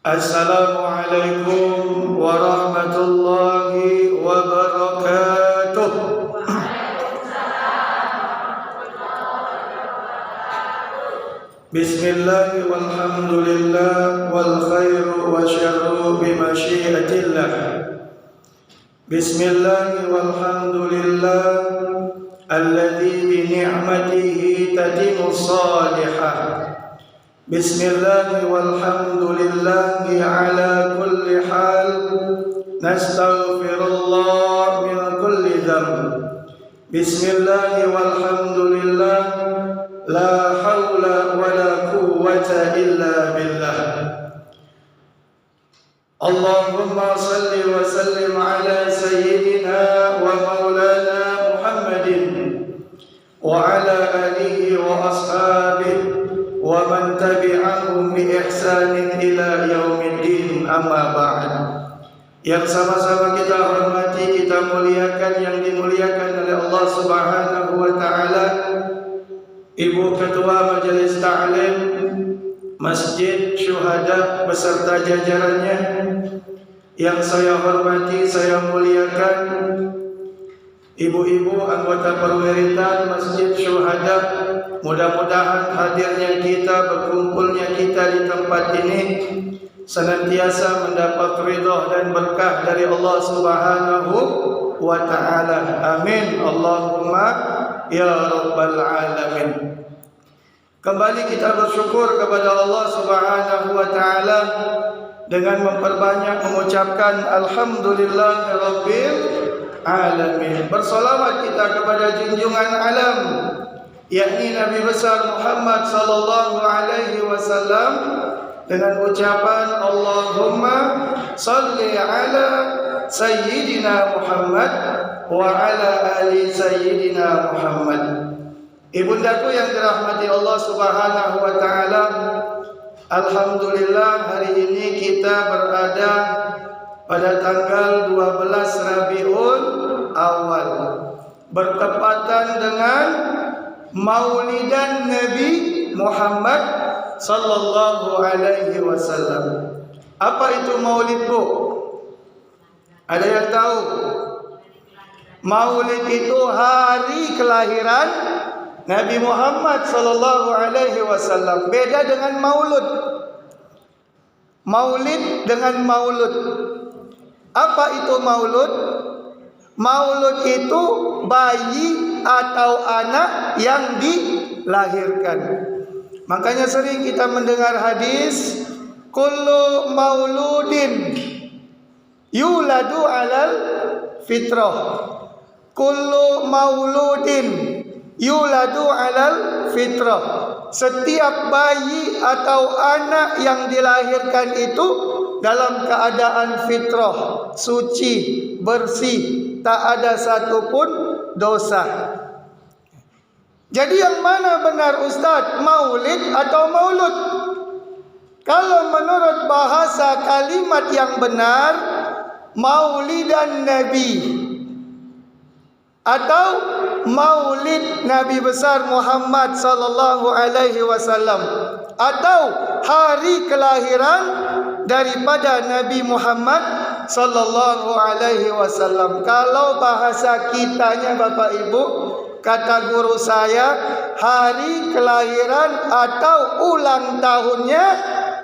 Assalamualaikum warahmatullahi wabarakatuh. Bismillah walhamdulillah wal khairu wa syarru bimasyiatillah. Bismillah walhamdulillah alladzi bi ni'matihi tatimmu salihah. Bismillah walhamdulillah ala kulli hal. Nastaghfirullah min kulli dhanb. Bismillah walhamdulillah la hawla wa la quwwata illa billah. Allahumma salli wa sallim ala sayyidina wa maulana Muhammadin wa ala alihi wa ashabihi wa man tabi'ahum bi ihsanin ila yaumiddin, amma ba'd. Yang sama-sama kita hormati, kita muliakan, yang dimuliakan oleh Allah Subhanahu wa taala, Ibu Ketua Majelis Ta'lim Masjid Syuhada beserta jajarannya, yang saya hormati, saya muliakan, ibu-ibu anggota perwiritan Masjid Syuhada. Mudah-mudahan hadirnya kita, berkumpulnya kita di tempat ini senantiasa mendapat ridha dan berkah dari Allah Subhanahu wa taala. Amin. Allahumma ya rabbal alamin. Kembali kita bersyukur kepada Allah Subhanahu wa taala dengan memperbanyak mengucapkan alhamdulillahirabbil alamin. Bersolawat kita kepada junjungan alam, yakni Nabi besar Muhammad sallallahu alaihi wasallam, dengan ucapan Allahumma salli ala sayyidina Muhammad wa ala ali sayyidina Muhammad. Ibundaku yang dirahmati Allah Subhanahu wa taala, alhamdulillah hari ini kita berada pada tanggal 12 Rabiul Awal, bertepatan dengan Maulidan Nabi Muhammad sallallahu alaihi wasallam. Apa itu maulid, Bu? Ada yang tahu? Maulid itu hari kelahiran Nabi Muhammad sallallahu alaihi wasallam. Beda dengan maulud. Maulid dengan maulud. Apa itu maulud? Maulud itu bayi atau anak yang dilahirkan. Makanya sering kita mendengar hadis, kullu mauludin yuladu alal fitrah. Kullu mauludin yuladu alal fitrah. Setiap bayi atau anak yang dilahirkan itu dalam keadaan fitrah, suci, bersih, tak ada satupun dosa. Jadi yang mana benar, Ustaz? Maulid atau maulud? Kalau menurut bahasa kalimat yang benar, Maulidan Nabi atau Maulid Nabi besar Muhammad sallallahu alaihi wasallam, atau hari kelahiran daripada Nabi Muhammad sallallahu alaihi wasallam. Kalau bahasa kitanya Bapak Ibu, kata guru saya, hari kelahiran atau ulang tahunnya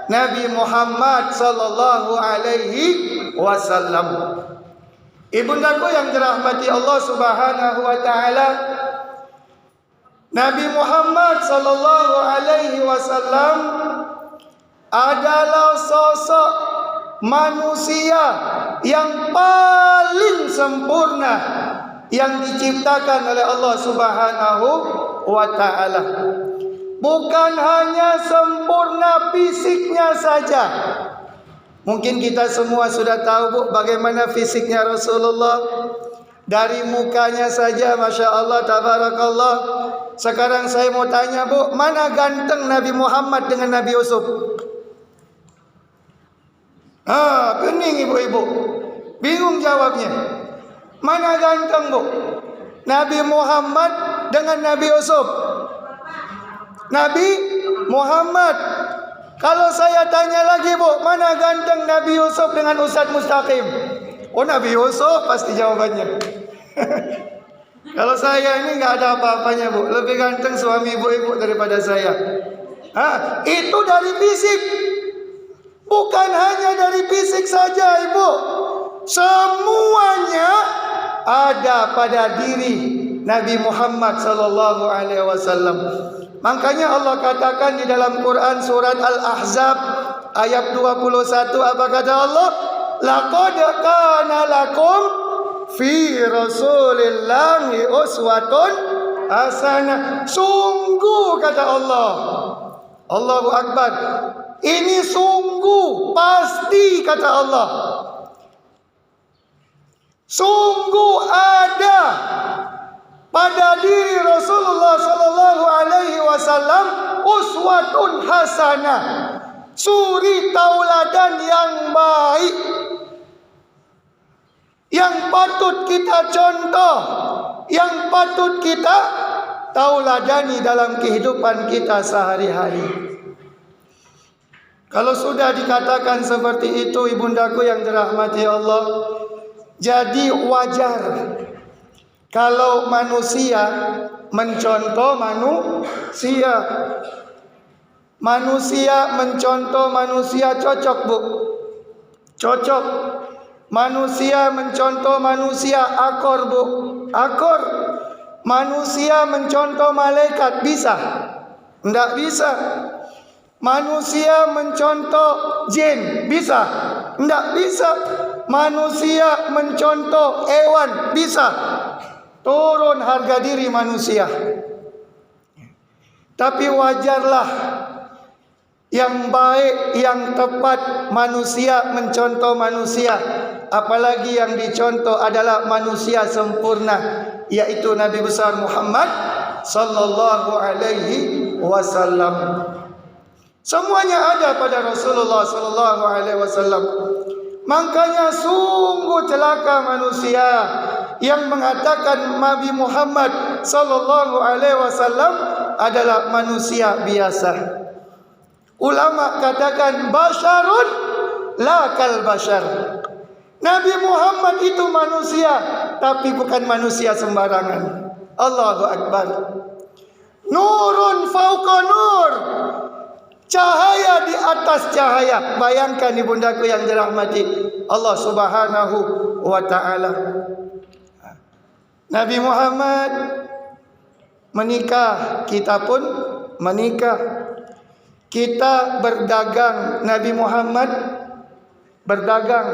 Nabi Muhammad sallallahu alaihi wasallam. Ibundaku yang dirahmati Allah Subhanahu wa taala, Nabi Muhammad sallallahu alaihi wasallam adalah sosok manusia yang paling sempurna yang diciptakan oleh Allah Subhanahu wa taala. Bukan hanya sempurna fisiknya saja. Mungkin kita semua sudah tahu, Bu, bagaimana fisiknya Rasulullah. Dari mukanya saja, Masya Allah, Tabarakallah. Sekarang saya mau tanya, Bu, mana ganteng Nabi Muhammad dengan Nabi Yusuf? Pening ibu-ibu, bingung jawabnya. Mana ganteng, Bu? Nabi Muhammad dengan Nabi Yusuf? Nabi Muhammad. Kalau saya tanya lagi, Bu, mana ganteng Nabi Yusuf dengan Ustaz Mustaqim? Oh, Nabi Yusuf pasti jawabannya. Kalau saya ini nggak ada apa-apanya, Bu. Lebih ganteng suami ibu-ibu daripada saya. Itu dari fisik. Bukan hanya dari fisik saja, Ibu. Semuanya ada pada diri Nabi Muhammad sallallahu alaihi wasallam. Makanya Allah katakan di dalam Quran surat Al-Ahzab ayat 21, apa kata Allah? Laqad kana lakum fi Rasulillahi uswatun hasanah. Sungguh kata Allah. Allahu Akbar. Ini sungguh, pasti kata Allah. Sungguh ada pada diri Rasulullah sallallahu alaihi wasallam uswatun hasanah. Suri tauladan yang baik, yang patut kita contoh, yang patut kita tauladani dalam kehidupan kita sehari-hari. Kalau sudah dikatakan seperti itu, ibundaku yang dirahmati Allah, jadi wajar kalau manusia mencontoh manusia. Manusia mencontoh manusia, cocok, Bu? Cocok. Manusia mencontoh manusia, akor, Bu? Akor. Manusia mencontoh malaikat, bisa? Tidak bisa. Manusia mencontoh jin, bisa? Tidak bisa. Manusia mencontoh hewan, bisa? Turun harga diri manusia. Tapi wajarlah yang baik, yang tepat, manusia mencontoh manusia. Apalagi yang dicontoh adalah manusia sempurna, yaitu Nabi besar Muhammad sallallahu alaihi wasallam. Semuanya ada pada Rasulullah sallallahu alaihi wasallam. Makanya sungguh celaka manusia yang mengatakan Nabi Muhammad sallallahu alaihi wasallam adalah manusia biasa. Ulama katakan basyarun la kal basyar. Nabi Muhammad itu manusia, tapi bukan manusia sembarangan. Allahu Akbar. Nurun fauqa nur. Cahaya di atas cahaya. Bayangkan ibundaku yang dirahmati Allah Subhanahu wa taala. Nabi Muhammad menikah, kita pun menikah. Kita berdagang, Nabi Muhammad berdagang.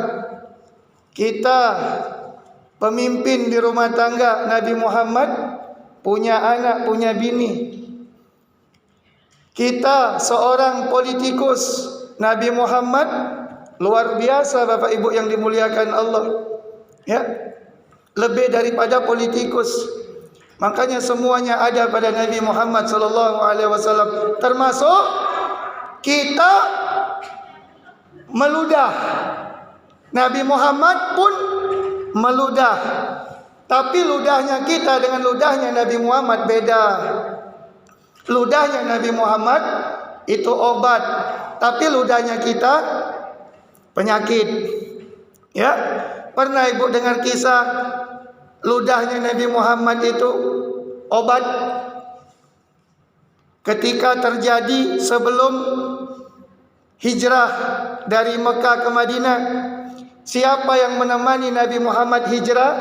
Kita pemimpin di rumah tangga, Nabi Muhammad punya anak, punya bini. Kita seorang politikus, Nabi Muhammad luar biasa, Bapak Ibu yang dimuliakan Allah. Ya, lebih daripada politikus. Makanya semuanya ada pada Nabi Muhammad sallallahu alaihi wasallam, termasuk kita meludah. Nabi Muhammad pun meludah. Tapi ludahnya kita dengan ludahnya Nabi Muhammad beda. Ludahnya Nabi Muhammad itu obat, tapi ludahnya kita penyakit. Ya, pernah Ibu dengar kisah ludahnya Nabi Muhammad itu obat? Ketika terjadi sebelum hijrah dari Mekah ke Madinah, siapa yang menemani Nabi Muhammad hijrah?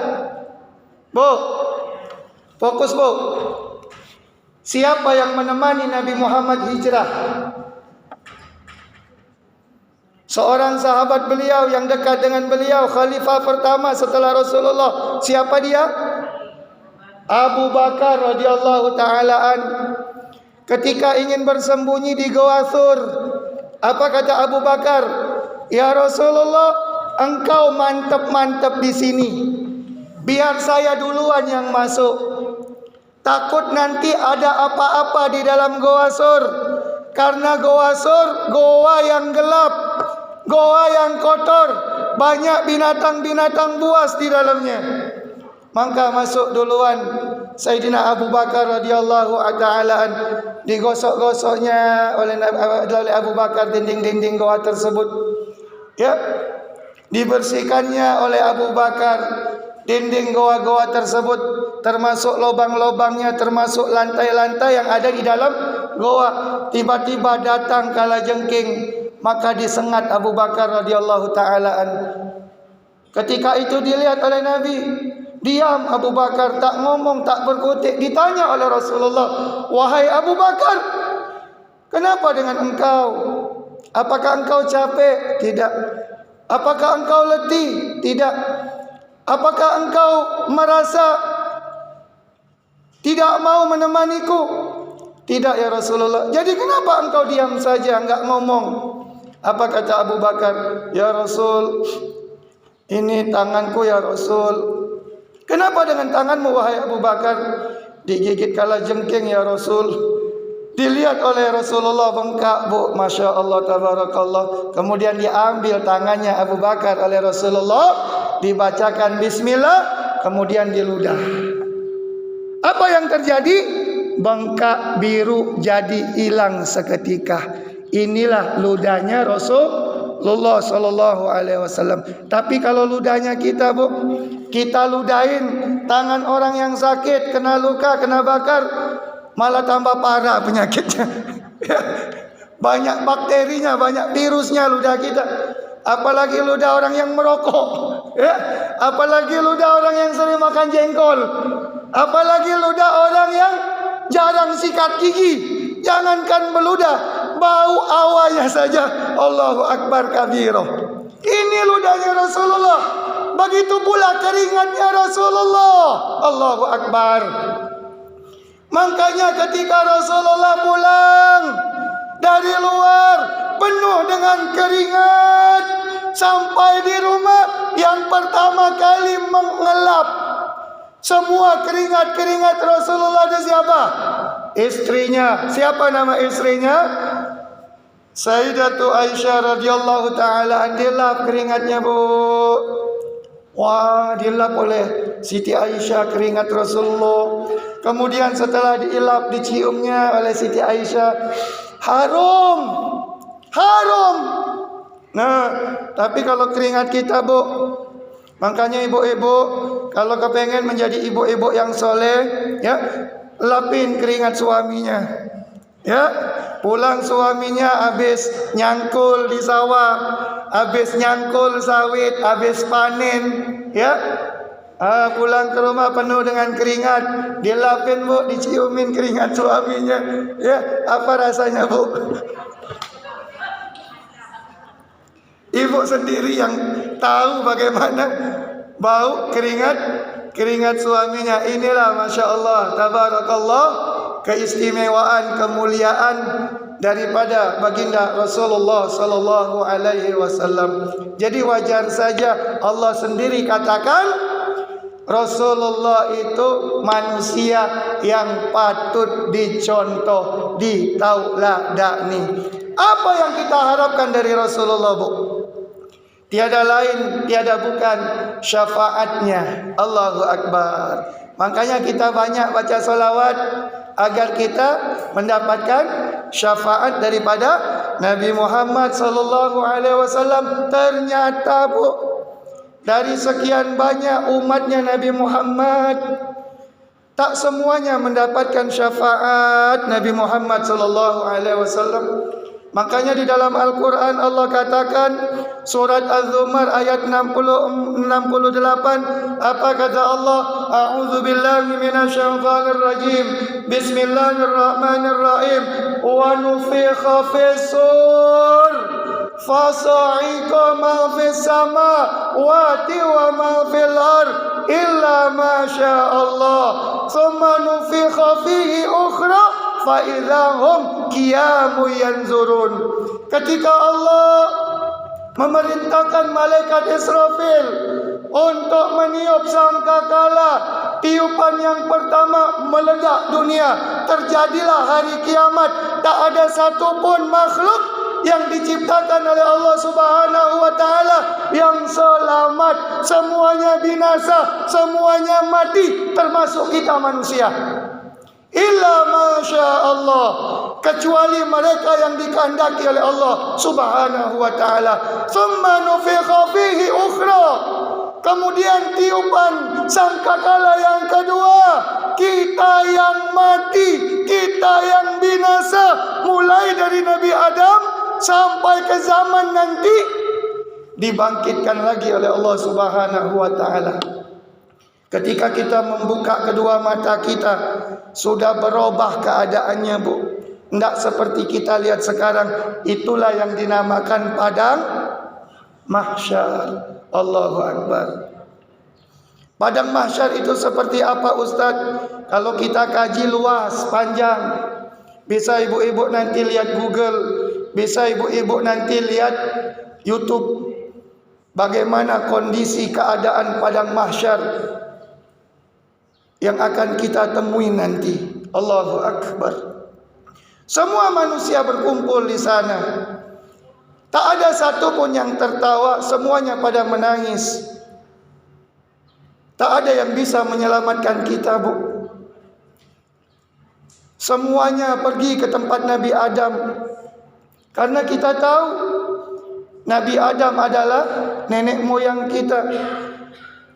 Bu, fokus, Bu. Siapa yang menemani Nabi Muhammad hijrah? Seorang sahabat beliau yang dekat dengan beliau, khalifah pertama setelah Rasulullah. Siapa dia? Abu Bakar radhiyallahu taala an. Ketika ingin bersembunyi di Goa Thur, apa kata Abu Bakar? Ya Rasulullah, engkau mantap-mantap di sini. Biar saya duluan yang masuk. Takut nanti ada apa-apa di dalam Goa Thur. Karena Goa Thur goa yang gelap, goa yang kotor, banyak binatang-binatang buas di dalamnya. Maka masuk duluan Sayyidina Abu Bakar radhiyallahu ta'ala digosok-gosoknya oleh Abu Bakar dinding-dinding goa tersebut. Ya, dibersihkannya oleh Abu Bakar dinding goa-goa tersebut, termasuk lubang-lubangnya, termasuk lantai-lantai yang ada di dalam goa. Tiba-tiba datang kalajengking, maka disengat Abu Bakar radhiyallahu ta'ala. Ketika itu dilihat oleh Nabi, diam Abu Bakar, tak ngomong, tak berkutik. Ditanya oleh Rasulullah, wahai Abu Bakar, kenapa dengan engkau? Apakah engkau capek? Tidak. Apakah engkau letih? Tidak. Apakah engkau merasa tidak mau menemaniku? Tidak ya Rasulullah. Jadi kenapa engkau diam saja, enggak ngomong? Apa kata Abu Bakar? Ya Rasul, ini tanganku ya Rasul. Kenapa dengan tanganmu wahai Abu Bakar? Digigit kalajengking ya Rasul. Dilihat oleh Rasulullah bengkak, bu, Masya Allah, tabarakallah. Kemudian diambil tangannya Abu Bakar oleh Rasulullah, dibacakan bismillah, kemudian diludah. Apa yang terjadi? Bengkak biru jadi hilang seketika. Inilah ludahnya Rasulullah sallallahu alaihi wasallam. Tapi kalau ludahnya kita, bu, kita ludahin tangan orang yang sakit, kena luka, kena bakar, malah tambah parah penyakitnya. Banyak bakterinya, banyak virusnya ludah kita. Apalagi ludah orang yang merokok, ya. Apalagi ludah orang yang sering makan jengkol. Apalagi ludah orang yang jarang sikat gigi. Jangankan meludah, bau awalnya saja Allahu Akbar kabiro. Ini ludahnya Rasulullah. Begitu pula keringatnya Rasulullah. Allahu Akbar. Makanya ketika Rasulullah pulang dari luar penuh dengan keringat, sampai di rumah yang pertama kali mengelap semua keringat-keringat Rasulullah itu siapa? Istrinya. Siapa nama istrinya? Sayyidatu Aisyah radhiyallahu ta'ala. Dilap keringatnya, bu. Wah, dilap oleh Siti Aisyah keringat Rasulullah. Kemudian setelah diilap, diciumnya oleh Siti Aisyah, harum, harum. Nah, tapi kalau keringat kita, bu, makanya ibu-ibu kalau kepengen menjadi ibu-ibu yang soleh, ya, lapin keringat suaminya. Ya, pulang suaminya habis nyangkul di sawah, habis nyangkul sawit, habis panen, ya. Pulang ke rumah penuh dengan keringat, dilapin, bu, diciumin keringat suaminya. Ya, apa rasanya, bu? Ibu sendiri yang tahu bagaimana bau keringat suaminya. Inilah Masya Allah, tabarakallah, keistimewaan, kemuliaan daripada baginda Rasulullah sallallahu alaihi wasallam. Jadi wajar saja Allah sendiri katakan Rasulullah itu manusia yang patut dicontoh, ditauladani. Apa yang kita harapkan dari Rasulullah, bu? Tiada lain, tiada bukan syafaatnya. Allahu Akbar. Makanya kita banyak baca salawat agar kita mendapatkan syafaat daripada Nabi Muhammad sallallahu alaihi wasallam. Ternyata, bu, dari sekian banyak umatnya Nabi Muhammad, tak semuanya mendapatkan syafaat Nabi Muhammad sallallahu alaihi wasallam. Makanya di dalam Al-Quran Allah katakan, surat Az-Zumar ayat 68, apa kata Allah? A'udzu billahi minasyaitonir rajim. Bismillahirrahmanirrahim. Wa nufikha fis-sur fasa'iqa ma fis samawati wa ma fil ard illa ma syaa Allah. Tsumma nufikha fihi ukhra fa'idhahum qiyamun yanzurun. Ketika Allah memerintahkan malaikat Israfil untuk meniup sangkakala, tiupan yang pertama meledak dunia, terjadilah hari kiamat. Tak ada satu pun makhluk yang diciptakan oleh Allah Subhanahu wa taala yang selamat, semuanya binasa, semuanya mati, termasuk kita manusia. Illa masya Allah, kecuali mereka yang dikehendaki oleh Allah Subhanahu wa taala. Tsumma nufikha fihi ukhra, kemudian tiupan sangkakala yang kedua, kita yang mati, kita yang binasa, mulai dari Nabi Adam sampai ke zaman nanti dibangkitkan lagi oleh Allah Subhanahu wa taala. Ketika kita membuka kedua mata kita, sudah berubah keadaannya, Bu. Tidak seperti kita lihat sekarang. Itulah yang dinamakan padang mahsyar. Allahu Akbar. Padang mahsyar itu seperti apa, Ustaz? Kalau kita kaji luas, panjang, bisa ibu-ibu nanti lihat Google, bisa ibu-ibu nanti lihat YouTube, bagaimana kondisi keadaan padang mahsyar yang akan kita temui nanti. Allahu Akbar. Semua manusia berkumpul di sana. Tak ada satu pun yang tertawa, semuanya pada menangis. Tak ada yang bisa menyelamatkan kita, Bu. Semuanya pergi ke tempat Nabi Adam. Karena kita tahu Nabi Adam adalah nenek moyang kita.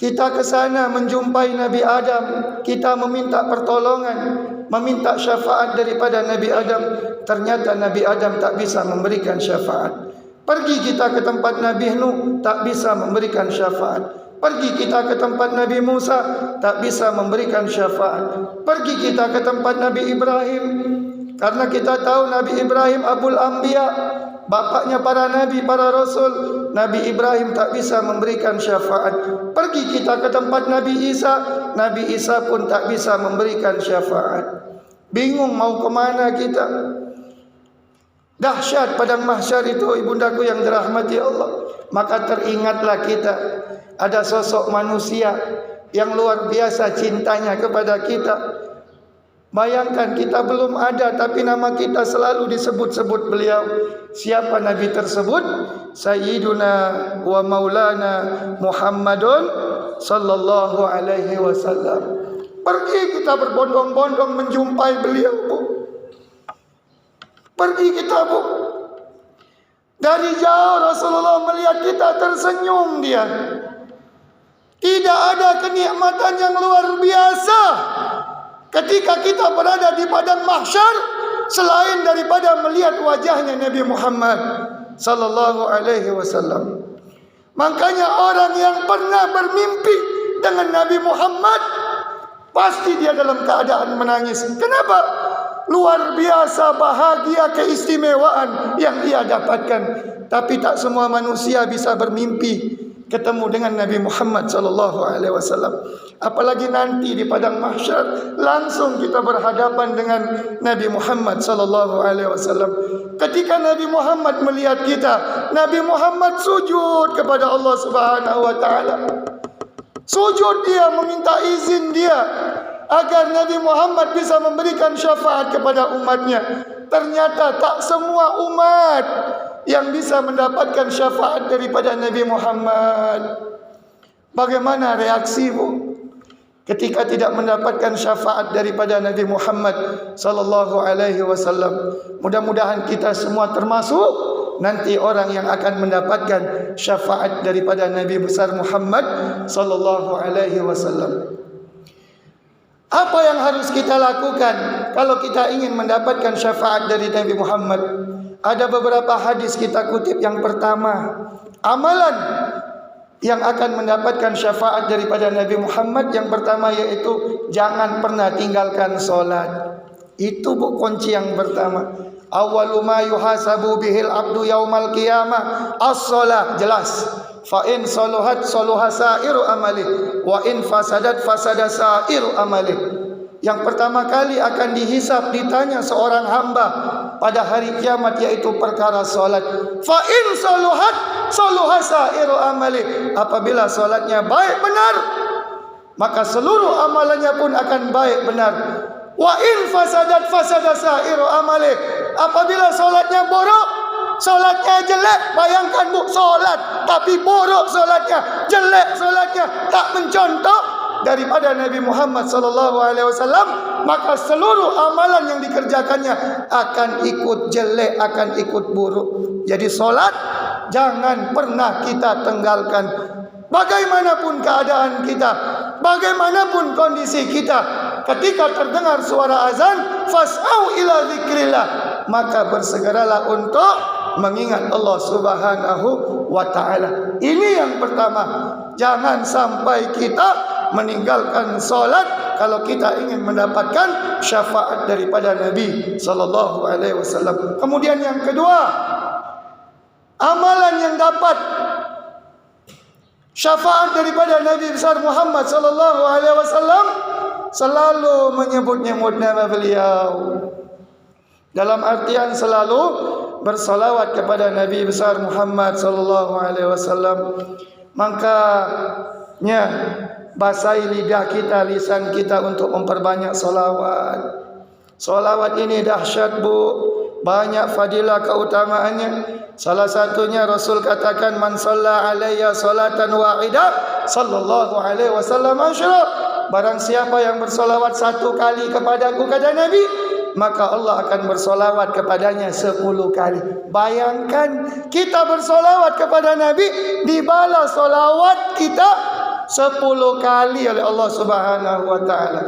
Kita ke sana menjumpai Nabi Adam, kita meminta pertolongan, meminta syafaat daripada Nabi Adam. Ternyata Nabi Adam tak bisa memberikan syafaat. Pergi kita ke tempat Nabi Nuh, tak bisa memberikan syafaat. Pergi kita ke tempat Nabi Musa, tak bisa memberikan syafaat. Pergi kita ke tempat Nabi Ibrahim, karena kita tahu Nabi Ibrahim Abul Anbiya, bapaknya para nabi, para rasul. Nabi Ibrahim tak bisa memberikan syafaat. Pergi kita ke tempat Nabi Isa, Nabi Isa pun tak bisa memberikan syafaat. Bingung mau kemana kita. Dahsyat padang mahsyar itu, ibundaku yang dirahmati Allah. Maka teringatlah kita, ada sosok manusia yang luar biasa cintanya kepada kita. Bayangkan kita belum ada, tapi nama kita selalu disebut-sebut beliau. Siapa Nabi tersebut? Sayyiduna wa maulana Muhammadun sallallahu alaihi wasallam. Pergi kita berbondong-bondong menjumpai beliau, Bu. Pergi kita, Bu. Dari jauh Rasulullah melihat kita, tersenyum dia. Tidak ada kenikmatan yang luar biasa ketika kita berada di padang mahsyar selain daripada melihat wajahnya Nabi Muhammad sallallahu alaihi wasallam. Makanya orang yang pernah bermimpi dengan Nabi Muhammad pasti dia dalam keadaan menangis. Kenapa? Luar biasa bahagia, keistimewaan yang ia dapatkan. Tapi tak semua manusia bisa bermimpi ketemu dengan Nabi Muhammad sallallahu alaihi wasallam. Apalagi nanti di padang mahsyar langsung kita berhadapan dengan Nabi Muhammad sallallahu alaihi wasallam. Ketika Nabi Muhammad melihat kita, Nabi Muhammad sujud kepada Allah Subhanahu wa taala. Sujud dia, meminta izin dia agar Nabi Muhammad bisa memberikan syafaat kepada umatnya. Ternyata tak semua umat yang bisa mendapatkan syafaat daripada Nabi Muhammad. Bagaimana reaksimu ketika tidak mendapatkan syafaat daripada Nabi Muhammad sallallahu alaihi wasallam? Mudah-mudahan kita semua termasuk nanti orang yang akan mendapatkan syafaat daripada Nabi besar Muhammad sallallahu alaihi wasallam. Apa yang harus kita lakukan kalau kita ingin mendapatkan syafaat dari Nabi Muhammad? Ada beberapa hadis kita kutip. Yang pertama, amalan yang akan mendapatkan syafaat daripada Nabi Muhammad, yang pertama yaitu jangan pernah tinggalkan solat. Itu kunci yang pertama. Awwalu ma yuhasabu bihil abdu yaumal qiyamah as-shalah. Jelas. Fa in saluhat saluha sairu amali wa in fasadat fasada sairu amali. Yang pertama kali akan dihisap, ditanya seorang hamba pada hari kiamat yaitu perkara solat. Fa in saluhat saluha sairu amali. Apabila solatnya baik benar, maka seluruh amalannya pun akan baik benar. Wa in fasadat fasada sairu amali. Apabila solatnya buruk, solatnya jelek. Bayangkan bu, solat tapi buruk solatnya, jelek solatnya, tak mencontoh daripada Nabi Muhammad SAW, maka seluruh amalan yang dikerjakannya akan ikut jelek, akan ikut buruk. Jadi solat jangan pernah kita tinggalkan. Bagaimanapun keadaan kita, bagaimanapun kondisi kita, ketika terdengar suara azan, fas'au ila zikrillah, maka bersegeralah untuk mengingat Allah Subhanahu wa ta'ala. Ini yang pertama. Jangan sampai kita meninggalkan solat kalau kita ingin mendapatkan syafaat daripada Nabi sallallahu alaihi wasallam. Kemudian yang kedua, amalan yang dapat syafaat daripada Nabi besar Muhammad sallallahu alaihi wasallam, selalu menyebut-nyebut nama beliau. Dalam artian selalu bersalawat kepada Nabi besar Muhammad sallallahu alaihi wasallam. Makanya basahi lidah kita, lisan kita untuk memperbanyak salawat. Salawat ini dahsyat bu, banyak fadilah keutamaannya. Salah satunya Rasul katakan, man shalla alayya salatan wahidah sallallahu alaihi wasallam asyra. Barang siapa yang bersolawat satu kali kepadaku, kata Nabi, maka Allah akan bersolawat kepadanya 10 kali. Bayangkan kita bersolawat kepada Nabi, dibalas solawat kita 10 kali oleh Allah Subhanahu wa ta'ala.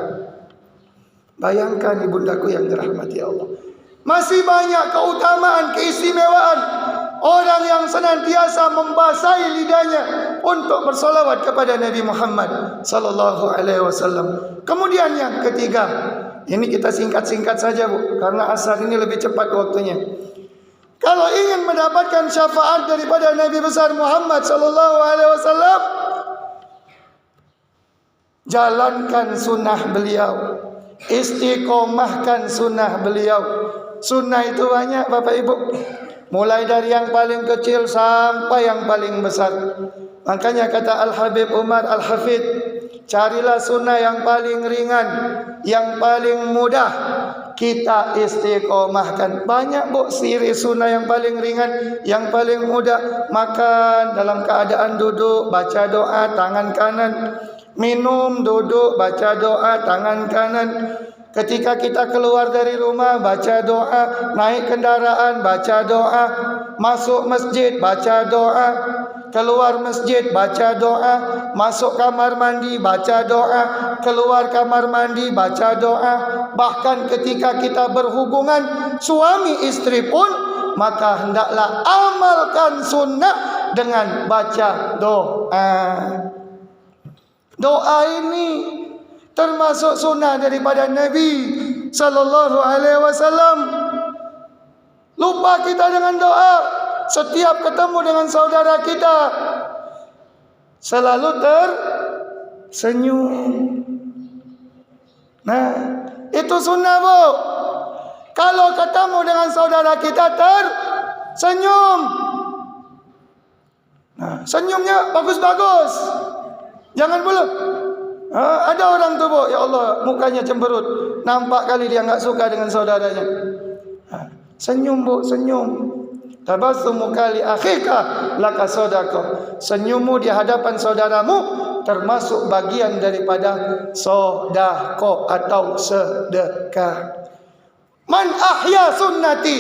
Bayangkan ibundaku yang dirahmati Allah. Masih banyak keutamaan, keistimewaan orang yang senantiasa membasahi lidahnya untuk bersolawat kepada Nabi Muhammad sallallahu alaihi wasallam. Kemudian yang ketiga, ini kita singkat-singkat saja bu, karena asar ini lebih cepat waktunya. Kalau ingin mendapatkan syafaat daripada Nabi besar Muhammad sallallahu alaihi wasallam, jalankan sunnah beliau, istiqomahkan sunnah beliau. Sunnah itu banyak Bapak Ibu, mulai dari yang paling kecil sampai yang paling besar. Makanya kata Al-Habib Umar Al-Hafidh, carilah sunnah yang paling ringan, yang paling mudah, kita istiqomahkan. Banyak bu siri sunnah yang paling ringan, yang paling mudah. Makan dalam keadaan duduk, baca doa tangan kanan. Minum, duduk, baca doa tangan kanan. Ketika kita keluar dari rumah, baca doa. Naik kendaraan, baca doa. Masuk masjid, baca doa. Keluar masjid, baca doa. Masuk kamar mandi, baca doa. Keluar kamar mandi, baca doa. Bahkan ketika kita berhubungan suami istri pun, maka hendaklah amalkan sunnah dengan baca doa. Doa ini termasuk sunnah daripada Nabi sallallahu alaihi wasallam. Lupa kita dengan doa. Setiap ketemu dengan saudara kita, selalu tersenyum. Nah, itu sunnah bu. Kalau ketemu dengan saudara kita tersenyum. Nah, senyumnya bagus-bagus. Jangan belum. Ada orang tu bu, ya Allah, mukanya cemberut. Nampak kali dia enggak suka dengan saudaranya. Senyum bu, senyum. Tabassumu kali akhika laka sadaqah. Senyummu di hadapan saudaramu termasuk bagian daripada sedekah atau sedekah. Man ahya sunnati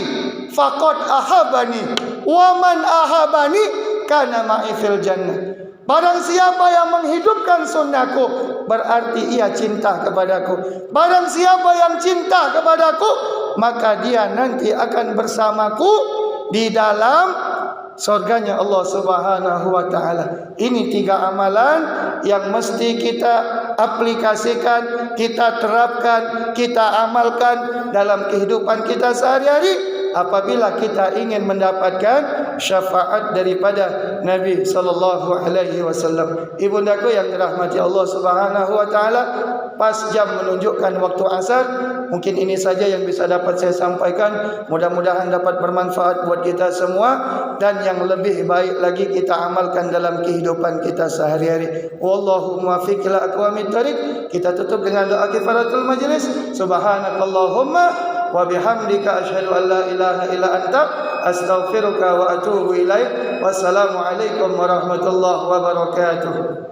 faqad ahabani wa man ahabani kana ma'i fil jannah. Barang siapa yang menghidupkan sunnahku, berarti ia cinta kepadaku. Barang siapa yang cinta kepadaku, maka dia nanti akan bersamaku di dalam surganya Allah Subhanahu wa ta'ala. Ini 3 amalan yang mesti kita aplikasikan, kita terapkan, kita amalkan dalam kehidupan kita sehari-hari apabila kita ingin mendapatkan syafaat daripada Nabi sallallahu alaihi wasallam. Ibundaku yang dirahmati Allah Subhanahu wa taala, pas jam menunjukkan waktu asar. Mungkin ini saja yang bisa dapat saya sampaikan. Mudah-mudahan dapat bermanfaat buat kita semua, dan yang lebih baik lagi kita amalkan dalam kehidupan kita sehari-hari. Wallahu muwaffiq ila aqwamit thariq. Kita tutup dengan doa kifaratul majlis. Subhanakallahumma wa bihamdika asyhadu an la ilaha illa anta astaghfiruka wa atubu ilaik. Wassalamualaikum warahmatullahi wabarakatuh.